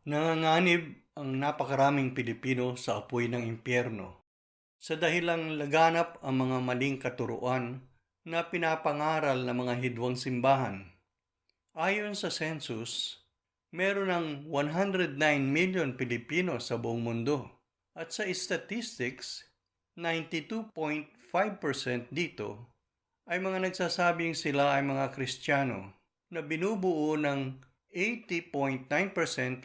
Nanganganib ang napakaraming Pilipino sa apoy ng impyerno sa dahilang laganap ang mga maling katuruan na pinapangaral ng mga hidwang simbahan. Ayon sa census, meron ng 109 million Pilipino sa buong mundo at sa statistics, 92.5% dito ay mga nagsasabing sila ay mga Kristiyano na binubuo ng 80.9%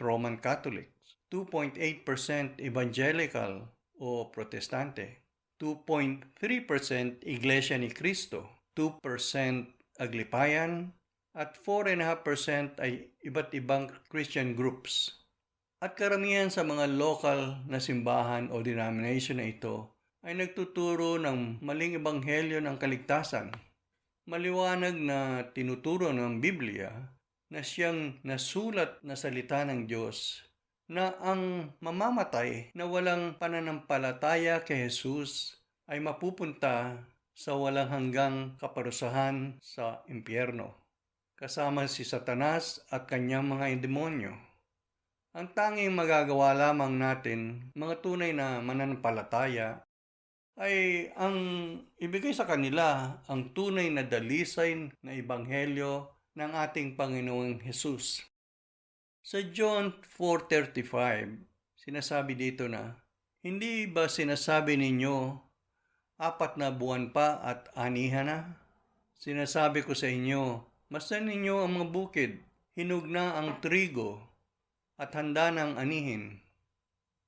Roman Catholics, 2.8% Evangelical o Protestante, 2.3% Iglesia ni Cristo, 2% Aglipayan, at 4.5% ay iba't ibang Christian groups. At karamihan sa mga local na simbahan o denomination na ito ay nagtuturo ng maling ebanghelyo ng kaligtasan. Maliwanag na tinuturo ng Biblia na siyang nasulat na salita ng Diyos na ang mamamatay na walang pananampalataya kay Jesus ay mapupunta sa walang hanggang kaparusahan sa impyerno, kasama si Satanas at kanyang mga demonyo. Ang tanging magagawa lamang natin, mga tunay na mananampalataya, ay ang ibigay sa kanila ang tunay na dalisay na ebanghelyo ng ating Panginoong Hesus. Sa John 4:35, sinasabi dito na, "Hindi ba sinasabi ninyo, 4 buwan pa at anihan na? Sinasabi ko sa inyo, masdan ninyo ang mga bukid, hinog na ang trigo, at handa ng anihin."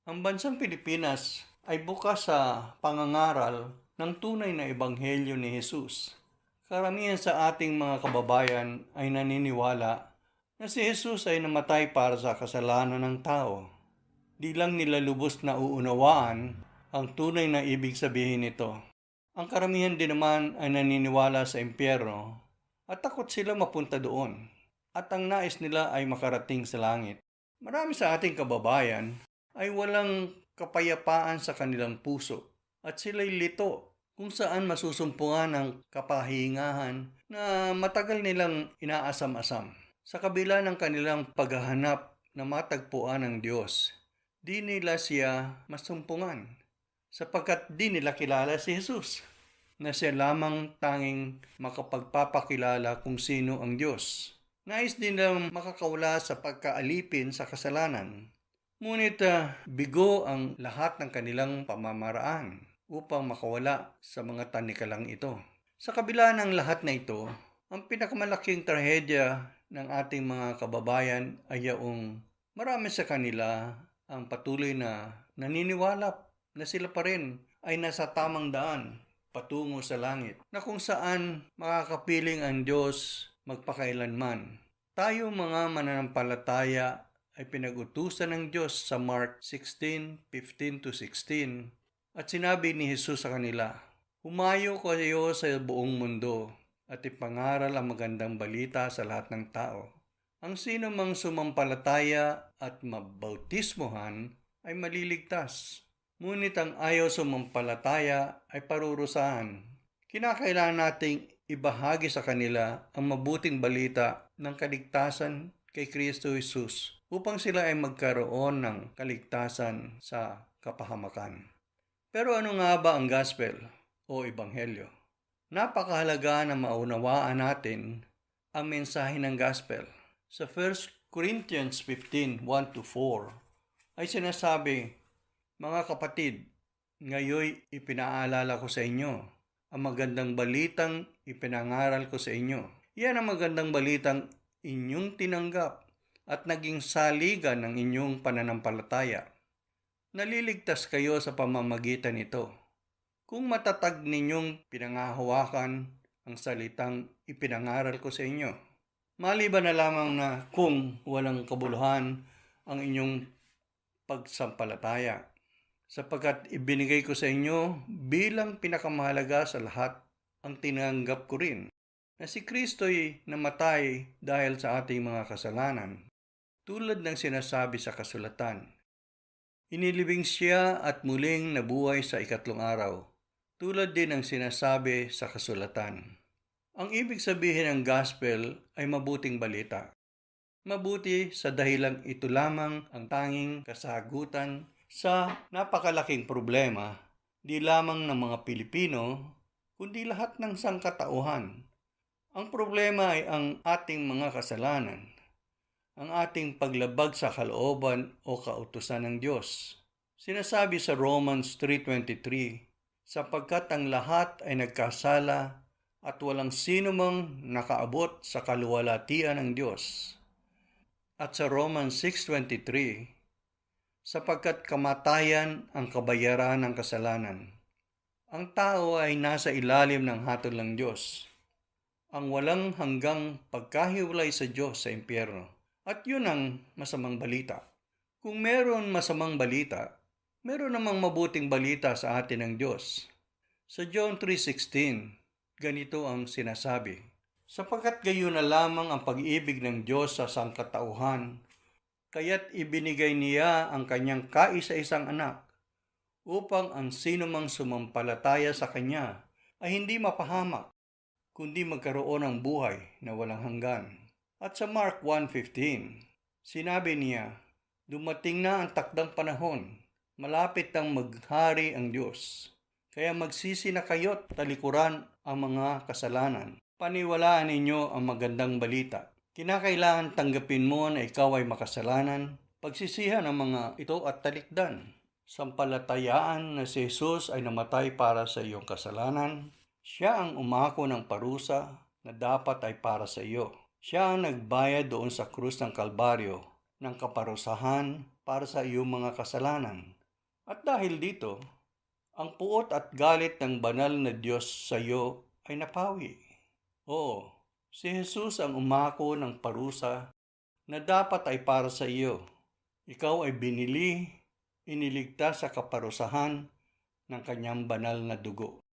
Ang bansang Pilipinas ay bukas sa pangangaral ng tunay na ebanghelyo ni Jesus. Karamihan sa ating mga kababayan ay naniniwala na si Jesus ay namatay para sa kasalanan ng tao. Di lang nila lubos na uunawaan ang tunay na ibig sabihin nito. Ang karamihan din naman ay naniniwala sa impyerno at takot sila mapunta doon. At ang nais nila ay makarating sa langit. Marami sa ating kababayan ay walang kapayapaan sa kanilang puso at sila'y lito kung saan masusumpungan ang kapahingahan na matagal nilang inaasam-asam. Sa kabila ng kanilang paghahanap na matagpuan ng Diyos, di nila siya masumpungan sapagkat di nila kilala si Jesus na siya lamang tanging makapagpapakilala kung sino ang Diyos. Nais din nilang makakawala sa pagkaalipin sa kasalanan. Ngunit bigo ang lahat ng kanilang pamamaraan upang makawala sa mga tanikalang ito. Sa kabila ng lahat na ito, ang pinakamalaking trahedya ng ating mga kababayan ay yaong marami sa kanila ang patuloy na naniniwala na sila pa rin ay nasa tamang daan patungo sa langit, na kung saan makakapiling ang Diyos magpakailanman. Tayo mga mananampalataya ay pinag-utusan ng Diyos sa Mark 16:15-16 at sinabi ni Jesus sa kanila, "Humayo kayo sa buong mundo at ipangaral ang magandang balita sa lahat ng tao. Ang sino mang sumampalataya at mabautismohan ay maliligtas. Ngunit ang ayaw sumampalataya ay parurusahan." Kinakailangan nating ibahagi sa kanila ang mabuting balita ng kaligtasan kay Kristo Jesus upang sila ay magkaroon ng kaligtasan sa kapahamakan. Pero ano nga ba ang gospel o ebanghelyo? Napakahalaga na maunawaan natin ang mensahe ng gospel. Sa 1 Corinthians 15:1-4 ay sinasabi, "Mga kapatid, ngayoy ipinaalala ko sa inyo ang magandang balitang ipinangaral ko sa inyo. Yan ang magandang balitang inyong tinanggap at naging saligan ng inyong pananampalataya. Naliligtas kayo sa pamamagitan nito. Kung matatag ninyong pinangahawakan ang salitang ipinangaral ko sa inyo. Maliban na lamang na kung walang kabuluhan ang inyong pagsampalataya, sapagkat ibinigay ko sa inyo bilang pinakamahalaga sa lahat ang tinanggap ko rin, na si Kristo'y namatay dahil sa ating mga kasalanan, tulad ng sinasabi sa kasulatan. Inilibing siya at muling nabuhay sa ikatlong araw, tulad din ng sinasabi sa kasulatan. Ang ibig sabihin ng gospel ay mabuting balita. Mabuti sa dahilang ito lamang ang tanging kasagutan sa napakalaking problema, di lamang ng mga Pilipino, kundi lahat ng sangkatauhan. Ang problema ay ang ating mga kasalanan, ang ating paglabag sa kalooban o kautusan ng Diyos. Sinasabi sa Romans 3:23, sapagkat ang lahat ay nagkasala at walang sino mang nakaabot sa kaluwalhatian ng Diyos. At sa Romans 6:23, sapagkat kamatayan ang kabayaran ng kasalanan. Ang tao ay nasa ilalim ng hatol ng Diyos, ang walang hanggang pagkahiwalay sa Diyos sa impyerno. At yun ang masamang balita. Kung meron masamang balita, meron namang mabuting balita sa atin ng Diyos. Sa John 3:16, ganito ang sinasabi, sapagkat gayon na lamang ang pag-ibig ng Diyos sa sangkatauhan, kaya't ibinigay niya ang kanyang kaisa-isang anak, upang ang sinumang sumampalataya sa kanya ay hindi mapahamak, kundi magkaroon ng buhay na walang hanggan. At sa Mark 1:15, sinabi niya, dumating na ang takdang panahon, malapit nang maghari ang Diyos. Kaya magsisi na kayo't talikuran ang mga kasalanan. Paniwalaan ninyo ang magandang balita. Kinakailangan tanggapin mo na ikaw ay makasalanan, pagsisihan ang mga ito at talikdan. Sampalatayaan na si Jesus ay namatay para sa iyong kasalanan. Siya ang umako ng parusa na dapat ay para sa iyo. Siya ang nagbayad doon sa krus ng Kalbaryo ng kaparusahan para sa iyong mga kasalanan. At dahil dito, ang puot at galit ng banal na Diyos sa iyo ay napawi. Oo, si Jesus ang umako ng parusa na dapat ay para sa iyo. Ikaw ay binili, iniligtas sa kaparusahan ng kanyang banal na dugo.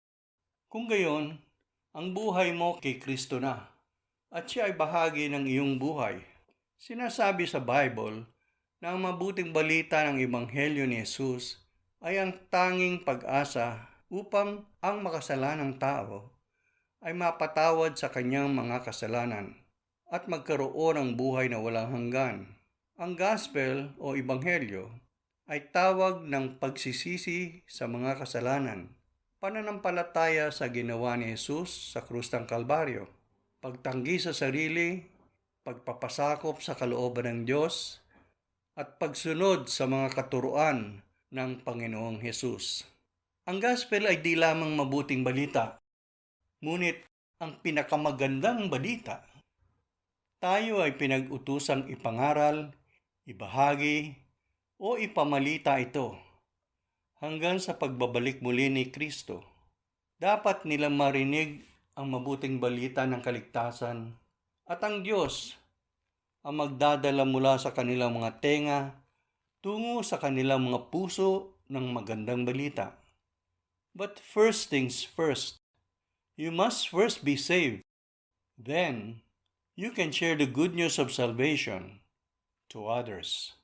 Kung gayon, ang buhay mo kay Kristo na, at siya ay bahagi ng iyong buhay. Sinasabi sa Bible na ang mabuting balita ng Ebanghelyo ni Jesus ay ang tanging pag-asa upang ang makasalanang tao ay mapatawad sa kanyang mga kasalanan at magkaroon ng buhay na walang hanggan. Ang gospel o ebanghelyo ay tawag ng pagsisisi sa mga kasalanan, pananampalataya sa ginawa ni Jesus sa krus ng Kalbaryo, pagtanggi sa sarili, pagpapasakop sa kalooban ng Diyos, at pagsunod sa mga katuruan ng Panginoong Jesus. Ang gospel ay di lamang mabuting balita, ngunit ang pinakamagandang balita. Tayo ay pinag-utusang ipangaral, ibahagi, o ipamalita ito hanggang sa pagbabalik muli ni Kristo. Dapat nilang marinig ang mabuting balita ng kaligtasan at ang Diyos ang magdadala mula sa kanilang mga tenga tungo sa kanilang mga puso ng magandang balita. But first things first, you must first be saved. Then, you can share the good news of salvation to others.